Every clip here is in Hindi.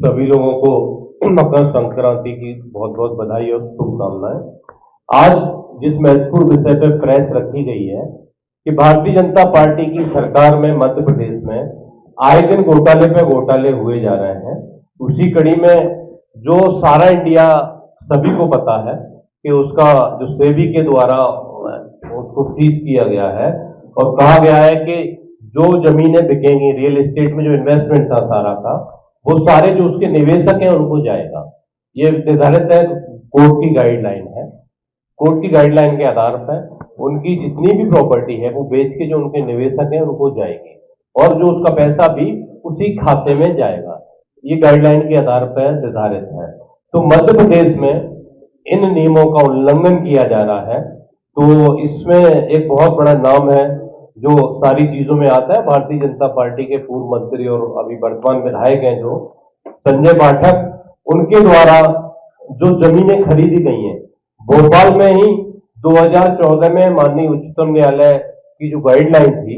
सभी लोगों को मकर संक्रांति की बहुत बहुत बधाई और शुभकामनाएं। आज जिस महत्वपूर्ण विषय पर प्रेस रखी गई है कि भारतीय जनता पार्टी की सरकार में मध्य प्रदेश में आए दिन घोटाले पे घोटाले हुए जा रहे हैं, उसी कड़ी में जो सारा इंडिया सभी को पता है कि उसका जो सेबी के द्वारा उसको फ्रीज किया गया है और कहा गया है कि जो जमीनें बिकेंगी, रियल एस्टेट में जो इन्वेस्टमेंट था सारा का, वो सारे जो उसके निवेशक हैं उनको जाएगा। ये निर्धारित है, कोर्ट की गाइडलाइन है। कोर्ट की गाइडलाइन के आधार पर उनकी जितनी भी प्रॉपर्टी है वो बेच के जो उनके निवेशक हैं उनको जाएगी और जो उसका पैसा भी उसी खाते में जाएगा। ये गाइडलाइन के आधार पर निर्धारित है। तो मध्य प्रदेश में इन नियमों का उल्लंघन किया जा रहा है। तो इसमें एक बहुत बड़ा नाम है जो सारी चीजों में आता है, भारतीय जनता पार्टी के पूर्व मंत्री और अभी वर्तमान विधायक हैं जो संजय पाठक, उनके द्वारा जो जमीनें खरीदी गई हैं भोपाल में ही 2014 में माननीय उच्चतम न्यायालय की जो गाइडलाइन थी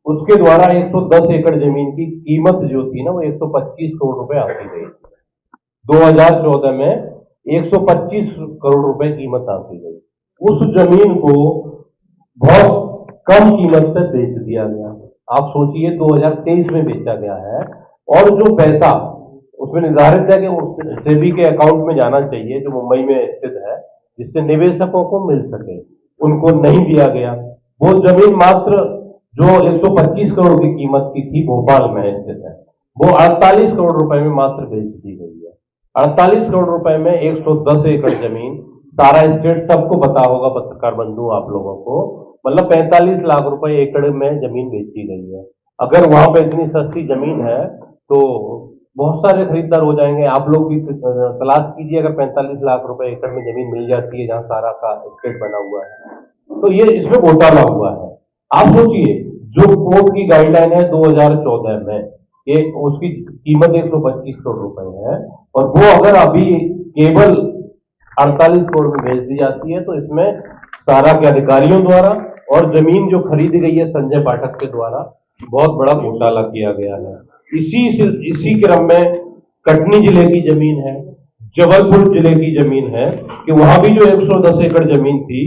उसके द्वारा 110 एकड़ जमीन की कीमत जो थी ना वो 125 करोड़ रुपए आंकी गई। 2014 में 125 करोड़ रुपए कीमत आंकी गई। उस जमीन को बहुत कम कीमत पे बेच दिया गया। आप सोचिए 2023 में बेचा गया है और जो पैसा उसमें निर्धारित है कि सेबी के अकाउंट में जाना चाहिए जो मुंबई में स्थित है, जिससे निवेशकों को मिल सके, उनको नहीं दिया गया। वो जमीन मात्र जो 125 करोड़ की कीमत की थी भोपाल में स्थित है, वो 48 करोड़ रुपए में मात्र बेच दी गई है। 48 करोड़ रुपए में 110 एकड़ जमीन, सारा स्टेट सबको पता होगा, पत्रकार बंधु आप लोगों को, मतलब 45 लाख रुपए एकड़ में जमीन बेची गई है। अगर वहां पे इतनी सस्ती जमीन है तो बहुत सारे खरीदार हो जाएंगे। आप लोग भी तलाश कीजिए, अगर 45 लाख रुपए एकड़ में जमीन मिल जाती है जहां सारा का स्टेट बना हुआ है, तो ये इसमें घोटाला हुआ है। आप सोचिए, जो कोर्ट की गाइडलाइन है 2014 में, ये उसकी कीमत 125 करोड़ रुपए है और वो अगर अभी केवल 48 करोड़ में बेच दी जाती है तो इसमें सारा के अधिकारियों द्वारा और जमीन जो खरीदी गई है संजय पाठक के द्वारा बहुत बड़ा घोटाला किया गया है। इसी क्रम में कटनी जिले की जमीन है, जबलपुर जिले की जमीन है कि वहां भी जो 110 एकड़ जमीन थी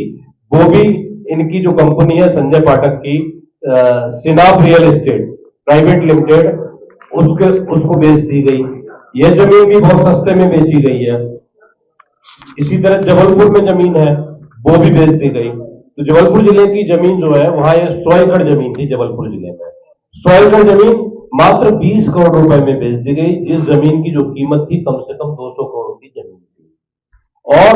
वो भी इनकी जो कंपनी है संजय पाठक की सिनाब रियल एस्टेट प्राइवेट लिमिटेड, उसको बेच दी गई। यह जमीन भी बहुत सस्ते में बेची गई है। इसी तरह जबलपुर में जमीन है वो भी बेच दी गई। तो जबलपुर जिले की जमीन जो है वहां ये 100 एकड़ जमीन थी जबलपुर जिले में, 100 एकड़ जमीन मात्र 20 करोड़ रुपए में बेच दी गई, जिस जमीन की जो कीमत थी कम से कम 200 करोड़ की जमीन थी। और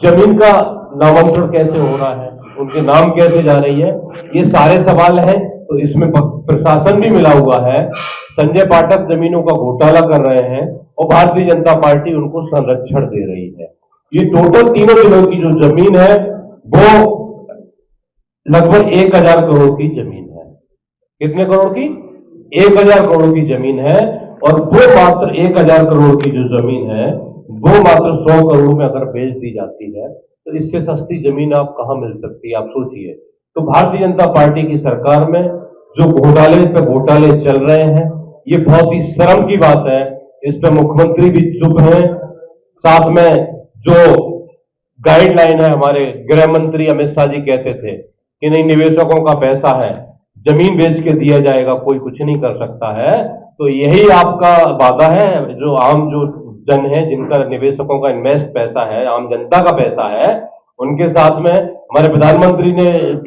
जमीन का नामांतरण कैसे हो रहा है, उनके नाम कैसे जा रही है, ये सारे सवाल हैं। तो इसमें प्रशासन भी मिला हुआ है। संजय पाठक जमीनों का घोटाला कर रहे हैं और भारतीय जनता पार्टी उनको संरक्षण दे रही है। ये टोटल तीनों जिलों की जो जमीन है वो लगभग 1000 करोड़ की जमीन है। कितने करोड़ की? 1000 करोड़ की जमीन है और वो मात्र 1000 करोड़ की जो जमीन है वो मात्र 100 करोड़ में अगर बेच दी जाती है तो इससे सस्ती जमीन आप कहां मिल सकती है, आप सोचिए। तो भारतीय जनता पार्टी की सरकार में जो घोटाले पे घोटाले चल रहे हैं ये बहुत ही शर्म की बात है। इस पे मुख्यमंत्री भी चुप हैं। साथ में जो गाइडलाइन है, हमारे गृह मंत्री अमित शाह जी कहते थे कि नहीं, निवेशकों का पैसा है, जमीन बेच के दिया जाएगा, कोई कुछ नहीं कर सकता है। तो यही आपका वादा है। जो आम जो जन है, जिनका निवेशकों का इन्वेस्ट पैसा है, आम जनता का पैसा है, उनके साथ में हमारे प्रधानमंत्री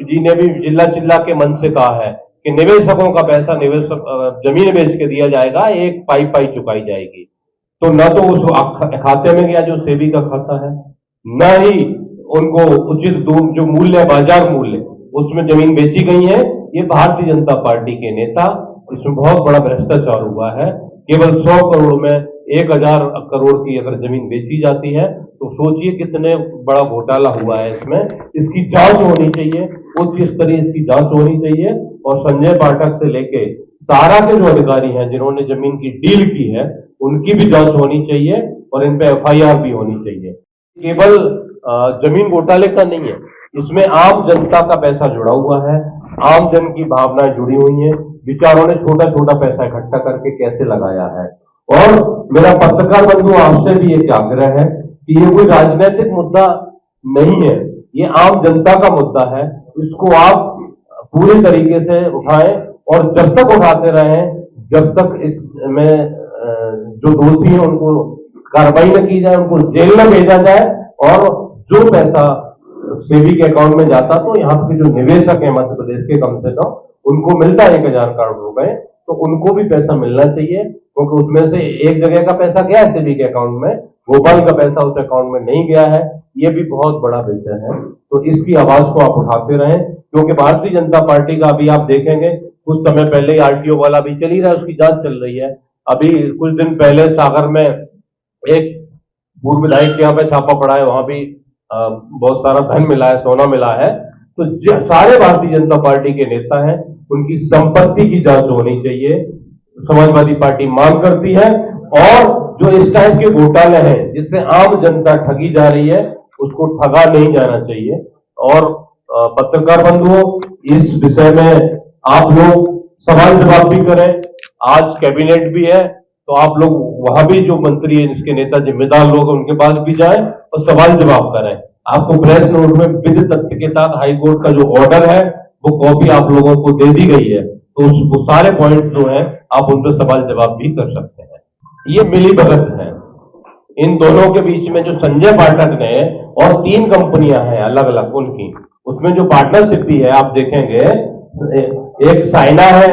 जी ने भी चिल्ला चिल्ला के मन से कहा है कि निवेशकों का पैसा निवेशक जमीन बेच के दिया जाएगा, एक पाई पाई चुकाई जाएगी। तो न तो उस खाते में गया जो सेबी का खाता है, न ही उनको उचित जो मूल्य है, बाजार मूल्य, उसमें जमीन बेची गई है। ये भारतीय जनता पार्टी के नेता, इसमें बहुत बड़ा भ्रष्टाचार हुआ है। केवल 100 करोड़ में 1000 करोड़ की अगर जमीन बेची जाती है तो सोचिए कितने बड़ा घोटाला हुआ है इसमें। इसकी जांच होनी चाहिए, उच्च स्तरीय इसकी जांच होनी चाहिए और संजय पाठक से लेके सारा के जो अधिकारी हैं जिन्होंने जमीन की डील की है उनकी भी जांच होनी चाहिए और इन पे एफआईआर भी होनी चाहिए। केवल जमीन घोटाले का नहीं है, इसमें आम जनता का पैसा जुड़ा हुआ है, आम जन की भावनाएं जुड़ी हुई हैं। विचारों ने छोटा छोटा पैसा इकट्ठा करके कैसे लगाया है और मेरा पत्रकार बंधु आपसे भी एक आग्रह है कि ये कोई राजनीतिक मुद्दा नहीं है, ये आम जनता का मुद्दा है। इसको आप पूरे तरीके से उठाएं और जब तक उठाते रहें, जब तक इसमें जो दोषी हैं उनको कार्रवाई न की जाए, उनको जेल में भेजा जाए, और जो पैसा सेबी के अकाउंट में जाता, तो यहाँ के जो निवेशक हैं मध्य प्रदेश के, कम से कम उनको मिलता है 1,000 करोड़ रुपए, तो उनको भी पैसा मिलना चाहिए, क्योंकि उसमें से एक जगह का पैसा गया है सेबी के अकाउंट में, भोपाल का पैसा उस अकाउंट में नहीं गया है। ये भी बहुत बड़ा विषय है, तो इसकी आवाज को आप उठाते रहें, क्योंकि भारतीय जनता पार्टी का अभी आप देखेंगे कुछ समय पहले ही आरटीओ वाला भी चल ही रहा है, उसकी जांच चल रही है। अभी कुछ दिन पहले सागर में एक पूर्व विधायक के यहाँ पे छापा पड़ा है, वहां भी बहुत सारा धन मिला है, सोना मिला है। तो सारे भारतीय जनता पार्टी के नेता हैं, उनकी संपत्ति की जांच होनी चाहिए, समाजवादी पार्टी मांग करती है। और जो इस टाइप के घोटाले हैं जिससे आम जनता ठगी जा रही है, उसको ठगा नहीं जाना चाहिए। और पत्रकार बंधुओं, इस विषय में आप लोग सवाल जवाब भी करें। आज कैबिनेट भी है, तो आप लोग वहां भी जो मंत्री है, जिसके नेता जिम्मेदार लोग हैं, उनके पास भी जाएं और सवाल जवाब करें। आपको प्रेस नोट में विधि तथ्य के साथ हाईकोर्ट का जो ऑर्डर है, वो कॉपी आप लोगों को दे दी गई है, तो वो सारे पॉइंट जो है आप उन पर सवाल जवाब भी कर सकते हैं। ये मिली भगत है इन दोनों के बीच में, जो संजय पाठक ने, और 3 कंपनियां हैं अलग अलग उनकी, उसमें जो पार्टनरशिप भी है आप देखेंगे, एक साइना है,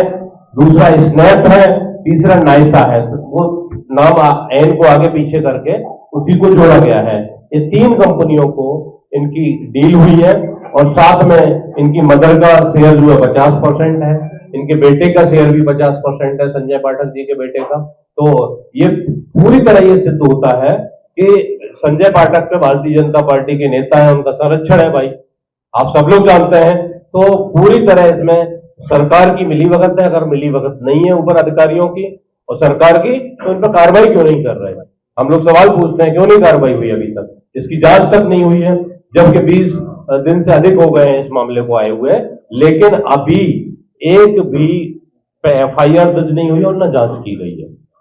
दूसरा स्नैप है, तीसरा नाइसा है। तो वो नाम एन को आगे पीछे करके उसी को जोड़ा गया है। ये 3 कंपनियों को इनकी डील हुई है, और साथ में इनकी मदर का शेयर जो है 50% है, इनके बेटे का शेयर भी 50% है, संजय पाठक जी के बेटे का। तो ये पूरी तरह ये सिद्ध होता है कि संजय पाठक पे भारतीय जनता पार्टी के नेता है, उनका संरक्षण है भाई, आप सब लोग जानते हैं। तो पूरी तरह इसमें सरकार की मिलीभगत है। अगर मिलीभगत नहीं है ऊपर अधिकारियों की और सरकार की, तो इन पर कार्रवाई क्यों नहीं कर रहे हैं? हम लोग सवाल पूछते हैं, क्यों नहीं कार्रवाई हुई अभी तक? इसकी जांच तक नहीं हुई है, जबकि 20 दिन से अधिक हो गए हैं इस मामले को आए हुए, लेकिन अभी एक भी एफआईआर दर्ज नहीं हुई और न जांच की गई है।